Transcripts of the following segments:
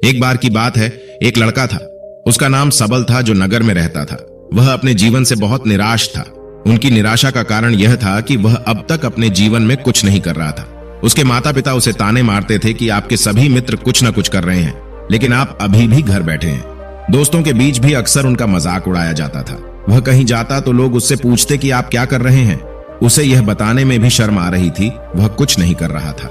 एक बार की बात है, एक लड़का था। उसका नाम सबल था, जो नगर में रहता था। वह अपने जीवन से बहुत निराश था। उनकी निराशा का कारण यह था कि वह अब तक अपने जीवन में कुछ नहीं कर रहा था। उसके माता पिता उसे ताने मारते थे कि आपके सभी मित्र कुछ न कुछ कर रहे हैं, लेकिन आप अभी भी घर बैठे हैं। दोस्तों के बीच भी अक्सर उनका मजाक उड़ाया जाता था। वह कहीं जाता तो लोग उससे पूछते कि आप क्या कर रहे हैं। उसे यह बताने में भी शर्म आ रही थी, वह कुछ नहीं कर rहा था।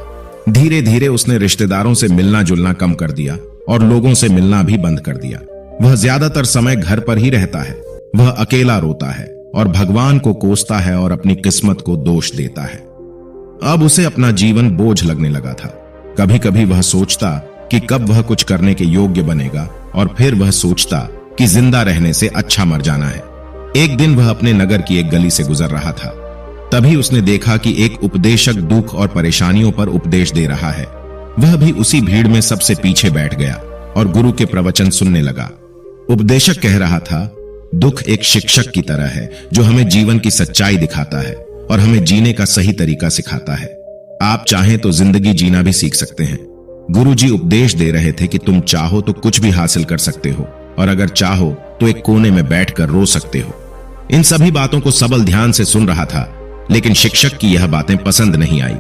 धीरे धीरे उसने रिश्तेदारों से मिलना जुलना कम कर दिया और लोगों से मिलना भी बंद कर दिया। वह ज्यादातर समय घर पर ही रहता है। वह अकेला रोता है और भगवान को कोसता है और अपनी किस्मत को दोष देता है। अब उसे अपना जीवन बोझ लगने लगा था। कभी कभी वह सोचता कि कब वह कुछ करने के योग्य बनेगा, और फिर वह सोचता कि जिंदा रहने से अच्छा मर जाना है। एक दिन वह अपने नगर की एक गली से गुजर रहा था। तभी उसने देखा कि एक उपदेशक दुख और परेशानियों पर उपदेश दे रहा है। वह भी उसी भीड़ में सबसे पीछे बैठ गया और गुरु के प्रवचन सुनने लगा। उपदेशक कह रहा था, दुख एक शिक्षक की तरह है जो हमें जीवन की सच्चाई दिखाता है और हमें जीने का सही तरीका सिखाता है। आप चाहें तो जिंदगी जीना भी सीख सकते हैं। गुरुजी उपदेश दे रहे थे कि तुम चाहो तो कुछ भी हासिल कर सकते हो, और अगर चाहो तो एक कोने में बैठकर रो सकते हो। इन सभी बातों को सबल ध्यान से सुन रहा था, लेकिन शिक्षक की यह बातें पसंद नहीं आई।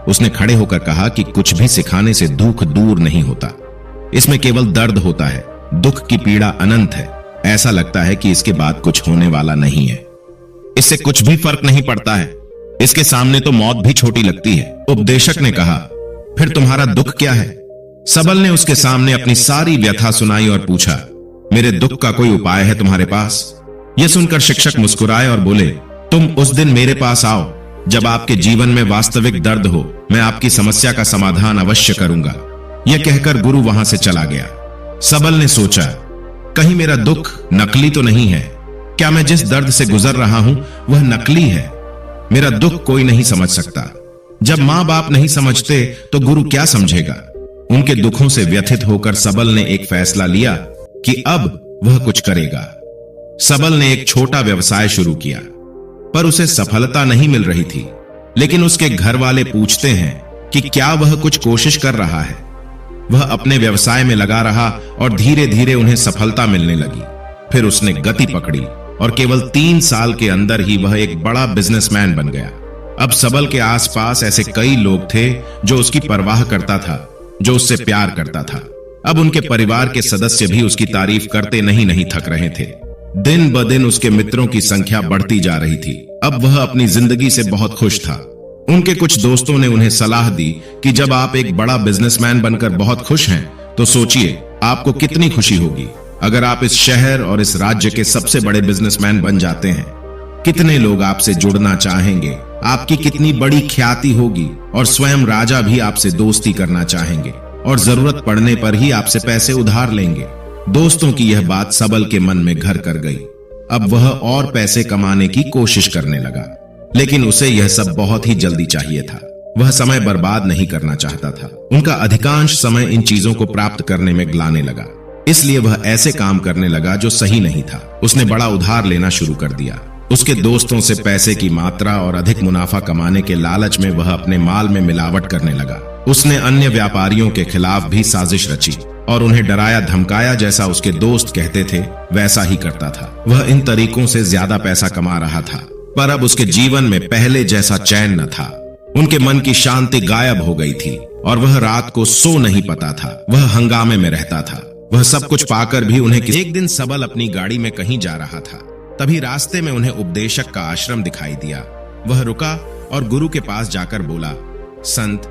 उसने खड़े होकर कहा कि कुछ भी सिखाने से दुख दूर नहीं होता, इसमें केवल दर्द होता है। दुख की पीड़ा अनंत है। ऐसा लगता है कि इसके बाद कुछ होने वाला नहीं है, इससे कुछ भी फर्क नहीं पड़ता है, इसके सामने तो मौत भी छोटी लगती है। उपदेशक ने कहा, फिर तुम्हारा दुख क्या है? सबल ने उसके सामने अपनी सारी व्यथा सुनाई और पूछा, मेरे दुख का कोई उपाय है तुम्हारे पास? यह सुनकर शिक्षक मुस्कुराए और बोले, तुम उस दिन मेरे पास आओ जब आपके जीवन में वास्तविक दर्द हो। मैं आपकी समस्या का समाधान अवश्य करूंगा। यह कहकर गुरु वहां से चला गया। सबल ने सोचा, कहीं मेरा दुख नकली तो नहीं है? क्या मैं जिस दर्द से गुजर रहा हूं वह नकली है? मेरा दुख कोई नहीं समझ सकता। जब मां बाप नहीं समझते तो गुरु क्या समझेगा? उनके दुखों से व्यथित होकर सबल ने एक फैसला लिया कि अब वह कुछ करेगा। सबल ने एक छोटा व्यवसाय शुरू किया, पर उसे सफलता नहीं मिल रही थी। लेकिन उसके घर वाले पूछते हैं कि क्या वह कुछ कोशिश कर रहा है। वह अपने व्यवसाय में लगा रहा और धीरे धीरे उन्हें सफलता मिलने लगी। फिर उसने गति पकड़ी और केवल 3 साल के अंदर ही वह एक बड़ा बिजनेसमैन बन गया। अब सबल के आसपास ऐसे कई लोग थे जो उसकी परवाह करता था, जो उससे प्यार करता था। अब उनके परिवार के सदस्य भी उसकी तारीफ करते नहीं थक रहे थे। दिन ब दिन उसके मित्रों की संख्या बढ़ती जा रही थी। अब वह अपनी जिंदगी से बहुत खुश था। उनके कुछ दोस्तों ने उन्हें सलाह दी कि जब आप एक बड़ा बिजनेसमैन बनकर बहुत खुश हैं, तो सोचिए आपको कितनी खुशी होगी अगर आप इस शहर और इस राज्य के सबसे बड़े बिजनेसमैन बन जाते हैं। कितने लोग आपसे जुड़ना चाहेंगे, आपकी कितनी बड़ी ख्याति होगी, और स्वयं राजा भी आपसे दोस्ती करना चाहेंगे और जरूरत पड़ने पर ही आपसे पैसे उधार लेंगे। दोस्तों की यह बात सबल के मन में घर कर गई। अब वह और पैसे कमाने की कोशिश करने लगा, लेकिन उसे यह सब बहुत ही जल्दी चाहिए था। वह समय बर्बाद नहीं करना चाहता था। उनका अधिकांश समय इन चीजों को प्राप्त करने में गलाने लगा। इसलिए वह ऐसे काम करने लगा जो सही नहीं था। उसने बड़ा उधार लेना शुरू कर दिया। उसके दोस्तों से पैसे की मात्रा और अधिक मुनाफा कमाने के लालच में वह अपने माल में मिलावट करने लगा। उसने अन्य व्यापारियों के खिलाफ भी साजिश रची और उन्हें डराया धमकाया। जैसा उसके दोस्त कहते थे वैसा ही करता था। वह इन तरीकों से ज्यादा पैसा कमा रहा था, पर अब उसके जीवन में पहले जैसा चैन न था। उनके मन की शांति गायब हो गई थी और वह रात को सो नहीं पाता था। वह हंगामे में रहता था। वह सब कुछ पाकर भी उन्हें एक दिन सबल अपनी गाड़ी में कहीं जा रहा था। तभी रास्ते में उन्हें उपदेशक का आश्रम दिखाई दिया। वह रुका और गुरु के पास जाकर बोला, संत,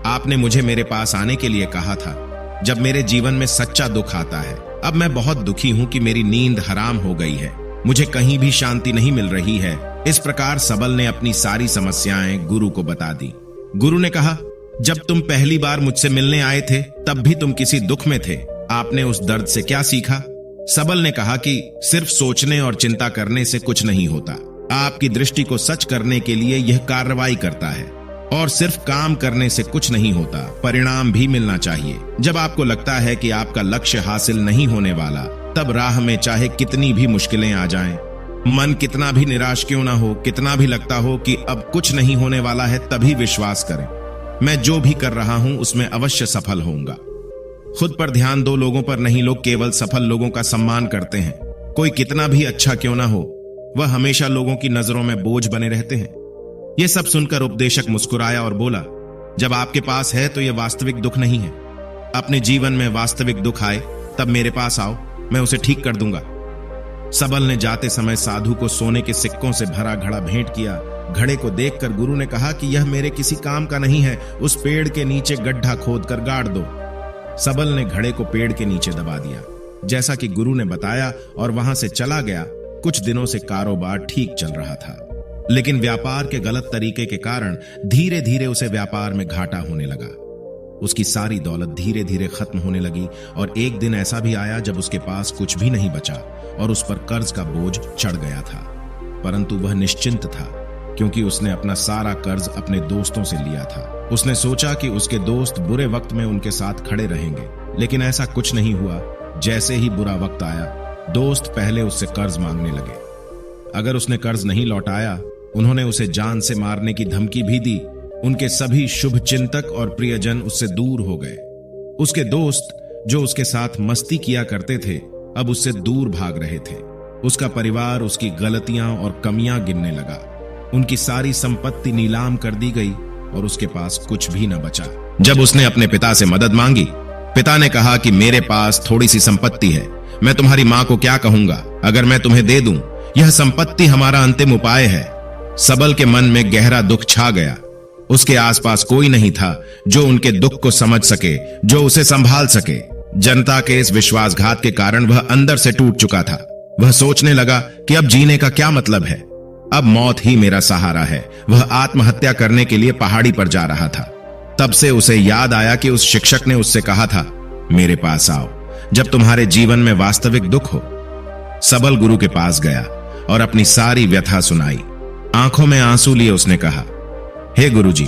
आपने मुझे मेरे पास आने के लिए कहा था जब मेरे जीवन में सच्चा दुख आता है। अब मैं बहुत दुखी हूं कि मेरी नींद हराम हो गई है, मुझे कहीं भी शांति नहीं मिल रही है। इस प्रकार सबल ने अपनी सारी समस्याएं गुरु को बता दी। गुरु ने कहा, जब तुम पहली बार मुझसे मिलने आए थे तब भी तुम किसी दुख में थे। आपने उस दर्द से क्या सीखा? सबल ने कहा कि सिर्फ सोचने और चिंता करने से कुछ नहीं होता। आपकी दृष्टि को सच करने के लिए यह कार्रवाई करता है, और सिर्फ काम करने से कुछ नहीं होता, परिणाम भी मिलना चाहिए। जब आपको लगता है कि आपका लक्ष्य हासिल नहीं होने वाला, तब राह में चाहे कितनी भी मुश्किलें आ जाएं, मन कितना भी निराश क्यों ना हो, कितना भी लगता हो कि अब कुछ नहीं होने वाला है, तभी विश्वास करें, मैं जो भी कर रहा हूं उसमें अवश्य सफल होऊंगा। खुद पर ध्यान दो, लोगों पर नहीं। लोग केवल सफल लोगों का सम्मान करते हैं। कोई कितना भी अच्छा क्यों ना हो, वह हमेशा लोगों की नजरों में बोझ बने रहते हैं। यह सब सुनकर उपदेशक मुस्कुराया और बोला, जब आपके पास है तो यह वास्तविक दुख नहीं है। अपने जीवन में वास्तविक दुख आए तब मेरे पास आओ, मैं उसे ठीक कर दूंगा। सबल ने जाते समय साधु को सोने के सिक्कों से भरा घड़ा भेंट किया। घड़े को देखकर गुरु ने कहा कि यह मेरे किसी काम का नहीं है, उस पेड़ के नीचे गड्ढा खोदकर गाड़ दो। सबल ने घड़े को पेड़ के नीचे दबा दिया, जैसा कि गुरु ने बताया, और वहां से चला गया। कुछ दिनों से कारोबार ठीक चल रहा था, लेकिन व्यापार के गलत तरीके के कारण धीरे धीरे उसे व्यापार में घाटा होने लगा। उसकी सारी दौलत धीरे धीरे खत्म होने लगी, और एक दिन ऐसा भी आया जब उसके पास कुछ भी नहीं बचा और उस पर कर्ज का बोझ चढ़ गया था। परंतु वह निश्चिंत था, क्योंकि उसने अपना सारा कर्ज अपने दोस्तों से लिया था। उसने सोचा कि उसके दोस्त बुरे वक्त में उनके साथ खड़े रहेंगे, लेकिन ऐसा कुछ नहीं हुआ। जैसे ही बुरा वक्त आया, दोस्त पहले उससे कर्ज मांगने लगे। अगर उसने कर्ज नहीं लौटाया, उन्होंने उसे जान से मारने की धमकी भी दी। उनके सभी शुभ चिंतक और प्रियजन उससे दूर हो गए। उसके दोस्त जो उसके साथ मस्ती किया करते थे, अब उससे दूर भाग रहे थे। उसका परिवार उसकी गलतियां और कमियां गिनने लगा। उनकी सारी संपत्ति नीलाम कर दी गई और उसके पास कुछ भी न बचा। जब उसने अपने पिता से मदद मांगी, पिता ने कहा कि मेरे पास थोड़ी सी संपत्ति है, मैं तुम्हारी मां को क्या कहूंगा अगर मैं तुम्हें दे दूं? यह संपत्ति हमारा अंतिम उपाय है। सबल के मन में गहरा दुख छा गया। उसके आसपास कोई नहीं था जो उनके दुख को समझ सके, जो उसे संभाल सके। जनता के इस विश्वासघात के कारण वह अंदर से टूट चुका था। वह सोचने लगा कि अब जीने का क्या मतलब है, अब मौत ही मेरा सहारा है। वह आत्महत्या करने के लिए पहाड़ी पर जा रहा था। तब से उसे याद आया कि उस शिक्षक ने उससे कहा था, मेरे पास आओ जब तुम्हारे जीवन में वास्तविक दुख हो। सबल गुरु के पास गया और अपनी सारी व्यथा सुनाई। आंखों में आंसू लिए उसने कहा, हे गुरुजी,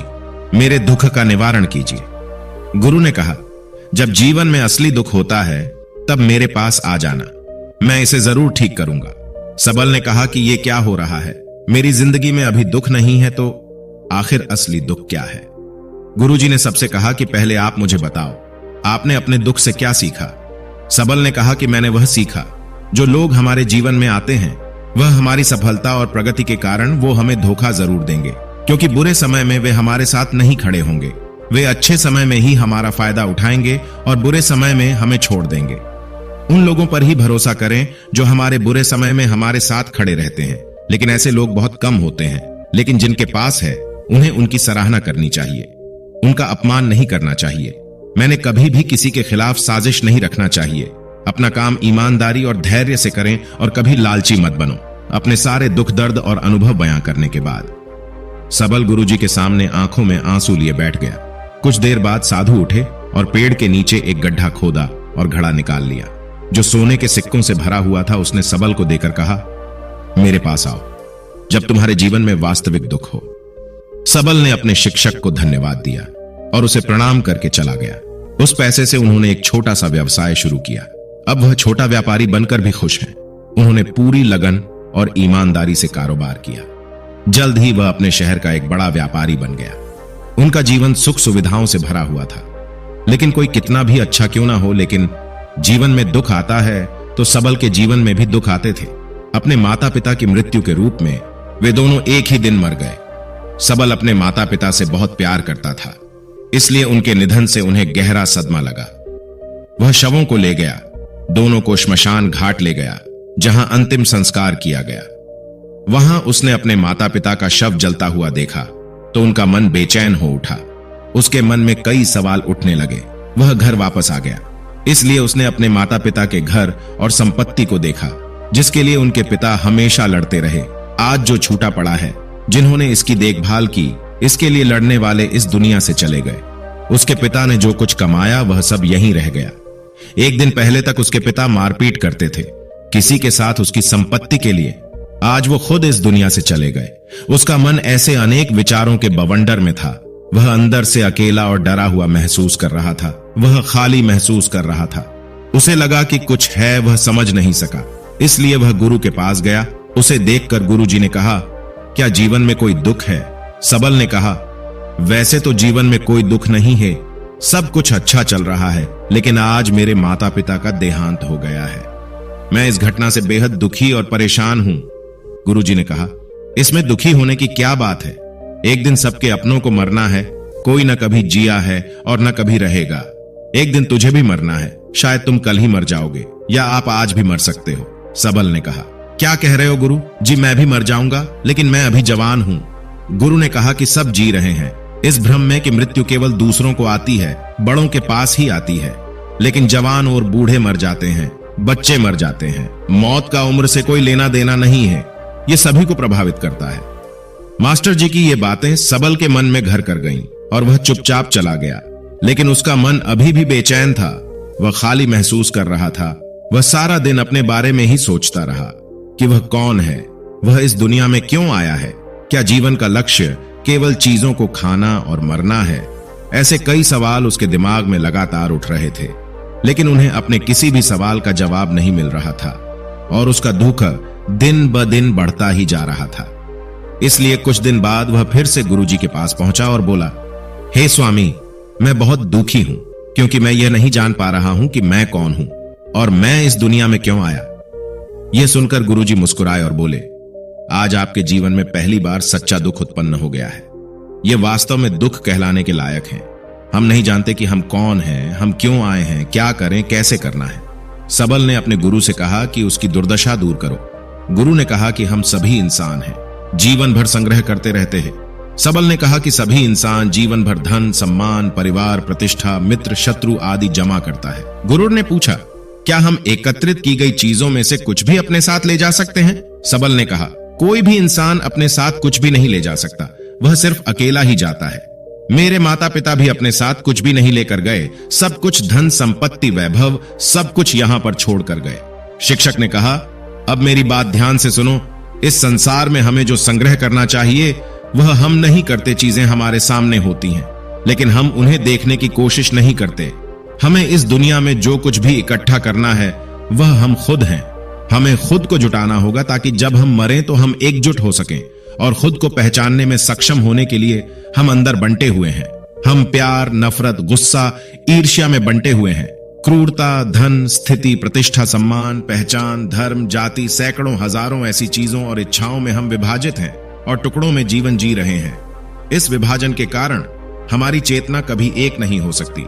मेरे दुख का निवारण कीजिए। गुरु ने कहा, जब जीवन में असली दुख होता है तब मेरे पास आ जाना, मैं इसे जरूर ठीक करूंगा। सबल ने कहा कि यह क्या हो रहा है, मेरी जिंदगी में अभी दुख नहीं है तो आखिर असली दुख क्या है? गुरुजी ने सबसे कहा कि पहले आप मुझे बताओ, आपने अपने दुख से क्या सीखा? सबल ने कहा कि मैंने वह सीखा, जो लोग हमारे जीवन में आते हैं वह हमारी सफलता और प्रगति के कारण वो हमें धोखा जरूर देंगे, क्योंकि बुरे समय में वे हमारे साथ नहीं खड़े होंगे। वे अच्छे समय में ही हमारा फायदा उठाएंगे और बुरे समय में हमें छोड़ देंगे। उन लोगों पर ही भरोसा करें जो हमारे बुरे समय में हमारे साथ खड़े रहते हैं। लेकिन ऐसे लोग बहुत कम होते हैं, लेकिन जिनके पास है उन्हें उनकी सराहना करनी चाहिए, उनका अपमान नहीं करना चाहिए। मैंने कभी भी किसी के खिलाफ साजिश नहीं रखना चाहिए। अपना काम ईमानदारी और धैर्य से करें और कभी लालची मत बनो। अपने सारे दुख दर्द और अनुभव बयां करने के बाद सबल गुरुजी के सामने आंखों में आंसू लिए बैठ गया। कुछ देर बाद साधु उठे और पेड़ के नीचे एक गड्ढा खोदा और घड़ा निकाल लिया, जो सोने के सिक्कों से भरा हुआ था। उसने सबल को देकर कहा, मेरे पास आओ जब तुम्हारे जीवन में वास्तविक दुख हो। सबल ने अपने शिक्षक को धन्यवाद दिया और उसे प्रणाम करके चला गया। उस पैसे से उन्होंने एक छोटा सा व्यवसाय शुरू किया। अब वह छोटा व्यापारी बनकर भी खुश हैं। उन्होंने पूरी लगन और ईमानदारी से कारोबार किया। जल्द ही वह अपने शहर का एक बड़ा व्यापारी बन गया। उनका जीवन सुख सुविधाओं से भरा हुआ था। लेकिन कोई कितना भी अच्छा क्यों ना हो, लेकिन जीवन में दुख आता है तो सबल के जीवन में भी दुख आते थे। अपने माता पिता की मृत्यु के रूप में वे दोनों एक ही दिन मर गए। सबल अपने माता पिता से बहुत प्यार करता था, इसलिए उनके निधन से उन्हें गहरा सदमा लगा। वह शवों को ले गया, दोनों को श्मशान घाट ले गया, जहां अंतिम संस्कार किया गया। वहां उसने अपने माता पिता का शव जलता हुआ देखा तो उनका मन बेचैन हो उठा। उसके मन में कई सवाल उठने लगे। वह घर वापस आ गया, इसलिए उसने अपने माता पिता के घर और संपत्ति को देखा, जिसके लिए उनके पिता हमेशा लड़ते रहे। आज जो छूटा पड़ा है, जिन्होंने इसकी देखभाल की, इसके लिए लड़ने वाले इस दुनिया से चले गए। उसके पिता ने जो कुछ कमाया वह सब यहीं रह गया। एक दिन पहले तक उसके पिता मारपीट करते थे किसी के साथ उसकी संपत्ति के लिए। आज वो खुद इस दुनिया से चले गए। उसका मन ऐसे अनेक विचारों के बवंडर में था। वह अंदर से अकेला और डरा हुआ महसूस कर रहा था। वह खाली महसूस कर रहा था। उसे लगा कि कुछ है, वह समझ नहीं सका, इसलिए वह गुरु के पास गया। उसे देखकर गुरुजी ने कहा, क्या जीवन में कोई दुख है? सबल ने कहा, वैसे तो जीवन में कोई दुख नहीं है, सब कुछ अच्छा चल रहा है, लेकिन आज मेरे माता पिता का देहांत हो गया है। मैं इस घटना से बेहद दुखी और परेशान हूं। गुरुजी ने कहा, इसमें दुखी होने की क्या बात है? एक दिन सबके अपनों को मरना है। कोई न कभी जिया है और न कभी रहेगा। एक दिन तुझे भी मरना है। शायद तुम कल ही मर जाओगे, या आप आज भी मर सकते हो। सबल ने कहा, क्या कह रहे हो गुरु जी? मैं भी मर जाऊंगा, लेकिन मैं अभी जवान हूं। गुरु ने कहा कि सब जी रहे हैं इस भ्रम में कि मृत्यु केवल दूसरों को आती है, बड़ों के पास ही आती है। लेकिन जवान और बूढ़े मर जाते हैं, बच्चे मर जाते हैं। मौत का उम्र से कोई लेना देना नहीं है। यह सभी को प्रभावित करता है। मास्टर जी की ये बातें सबल के मन में घर कर गईं और वह चुपचाप चला गया। लेकिन उसका मन अभी भी बेचैन था। वह खाली महसूस कर रहा था। वह सारा दिन अपने बारे में ही सोचता रहा कि वह कौन है, वह इस दुनिया में क्यों आया है, क्या जीवन का लक्ष्य केवल चीजों को खाना और मरना है? ऐसे कई सवाल उसके दिमाग में लगातार उठ रहे थे, लेकिन उन्हें अपने किसी भी सवाल का जवाब नहीं मिल रहा था और उसका दुख दिन ब दिन बढ़ता ही जा रहा था। इसलिए कुछ दिन बाद वह फिर से गुरुजी के पास पहुंचा और बोला, हे स्वामी, मैं बहुत दुखी हूं, क्योंकि मैं यह नहीं जान पा रहा हूं कि मैं कौन हूं और मैं इस दुनिया में क्यों आया। यह सुनकर गुरुजी मुस्कुराए और बोले, आज आपके जीवन में पहली बार सच्चा दुख उत्पन्न हो गया है। यह वास्तव में दुख कहलाने के लायक है। हम नहीं जानते कि हम कौन हैं, हम क्यों आए हैं, क्या करें, कैसे करना है। सबल ने अपने गुरु से कहा कि उसकी दुर्दशा दूर करो। गुरु ने कहा कि हम सभी इंसान हैं, जीवन भर संग्रह करते रहते हैं। सबल ने कहा कि सभी इंसान जीवन भर धन, सम्मान, परिवार, प्रतिष्ठा, मित्र, शत्रु आदि जमा करता है। गुरु ने पूछा, क्या हम एकत्रित की गई चीजों में से कुछ भी अपने साथ ले जा सकते हैं? सबल ने कहा, कोई भी इंसान अपने साथ कुछ भी नहीं ले जा सकता, वह सिर्फ अकेला ही जाता है। मेरे माता पिता भी अपने साथ कुछ भी नहीं लेकर गए। सब कुछ धन, संपत्ति, वैभव, सब कुछ यहां पर छोड़कर गए। शिक्षक ने कहा, अब मेरी बात ध्यान से सुनो। इस संसार में हमें जो संग्रह करना चाहिए वह हम नहीं करते। चीजें हमारे सामने होती हैं, लेकिन हम उन्हें देखने की कोशिश नहीं करते। हमें इस दुनिया में जो कुछ भी इकट्ठा करना है वह हम खुद हैं। हमें खुद को जुटाना होगा ताकि जब हम मरें तो हम एकजुट हो सकें। और खुद को पहचानने में सक्षम होने के लिए हम अंदर बंटे हुए हैं। हम प्यार, नफरत, गुस्सा, ईर्ष्या में बंटे हुए हैं। क्रूरता, धन, स्थिति, प्रतिष्ठा, सम्मान, पहचान, धर्म, जाति, सैकड़ों, हजारों ऐसी चीजों और इच्छाओं में हम विभाजित हैं और टुकड़ों में जीवन जी रहे हैं। इस विभाजन के कारण हमारी चेतना कभी एक नहीं हो सकती।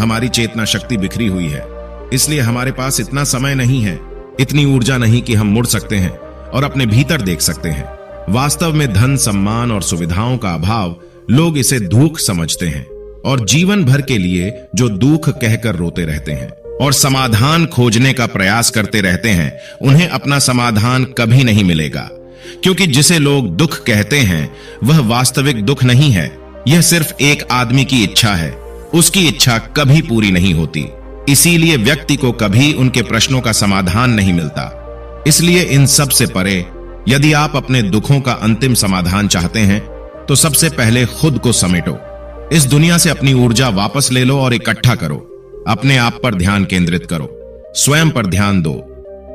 हमारी चेतना शक्ति बिखरी हुई है। इसलिए हमारे पास इतना समय नहीं है, इतनी ऊर्जा नहीं कि हम मुड़ सकते हैं और अपने भीतर देख सकते हैं। वास्तव में धन, सम्मान और सुविधाओं का अभाव, लोग इसे दुख समझते हैं और जीवन भर के लिए जो दुख कहकर रोते रहते हैं और समाधान खोजने का प्रयास करते रहते हैं, उन्हें अपना समाधान कभी नहीं मिलेगा। क्योंकि जिसे लोग दुख कहते हैं वह वास्तविक दुख नहीं है। यह सिर्फ एक आदमी की इच्छा है। उसकी इच्छा कभी पूरी नहीं होती। इसीलिए व्यक्ति को कभी उनके प्रश्नों का समाधान नहीं मिलता। इसलिए इन सब से परे, यदि आप अपने दुखों का अंतिम समाधान चाहते हैं तो सबसे पहले खुद को समेटो। इस दुनिया से अपनी ऊर्जा वापस ले लो और इकट्ठा करो। अपने आप पर ध्यान केंद्रित करो। स्वयं पर ध्यान दो।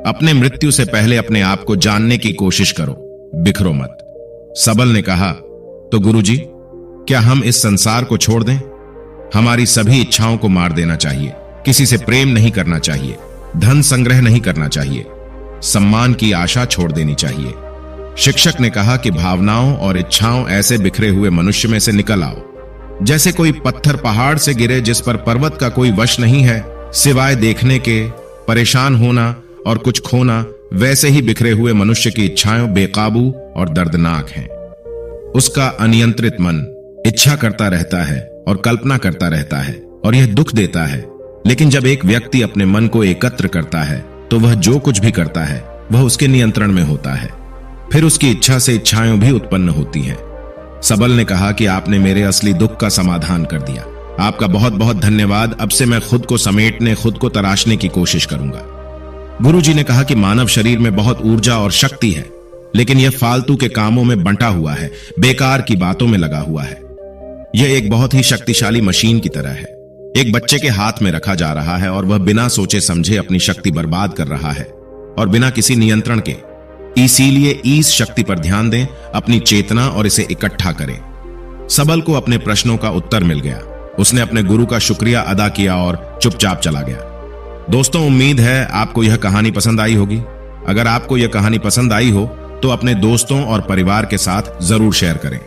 अपने मृत्यु से पहले अपने आप को जानने की कोशिश करो। बिखरो मत। सबल ने कहा, तो गुरुजी, क्या हम इस संसार को छोड़ दें? हमारी सभी इच्छाओं को मार देना चाहिए। किसी से प्रेम नहीं करना चाहिए। धन संग्रह नहीं करना चाहिए। सम्मान की आशा छोड़ देनी चाहिए। शिक्षक ने कहा कि भावनाओं और इच्छाओं ऐसे बिखरे हुए मनुष्य में से निकल आओ, जैसे कोई पत्थर पहाड़ से गिरे जिस पर पर्वत का कोई वश नहीं है, सिवाय देखने के, परेशान होना और कुछ खोना। वैसे ही बिखरे हुए मनुष्य की इच्छाएं बेकाबू और दर्दनाक हैं। उसका अनियंत्रित मन इच्छा करता रहता है और कल्पना करता रहता है और यह दुख देता है। लेकिन जब एक व्यक्ति अपने मन को एकत्र करता है तो वह जो कुछ भी करता है वह उसके नियंत्रण में होता है। फिर उसकी इच्छा से इच्छाएं भी उत्पन्न होती हैं। सबल ने कहा कि आपने मेरे असली दुख का समाधान कर दिया। आपका बहुत बहुत धन्यवाद। अब से मैं खुद को समेटने, खुद को तराशने की कोशिश करूंगा। गुरुजी ने कहा कि मानव शरीर में बहुत ऊर्जा और शक्ति है, लेकिन यह फालतू के कामों में बंटा हुआ है, बेकार की बातों में लगा हुआ है। यह एक बहुत ही शक्तिशाली मशीन की तरह है। एक बच्चे के हाथ में रखा जा रहा है और वह बिना सोचे समझे अपनी शक्ति बर्बाद कर रहा है और बिना किसी नियंत्रण के। इसीलिए इस शक्ति पर ध्यान दें, अपनी चेतना और इसे इकट्ठा करें। सबल को अपने प्रश्नों का उत्तर मिल गया। उसने अपने गुरु का शुक्रिया अदा किया और चुपचाप चला गया। दोस्तों, उम्मीद है आपको यह कहानी पसंद आई होगी। अगर आपको यह कहानी पसंद आई हो तो अपने दोस्तों और परिवार के साथ जरूर शेयर करें।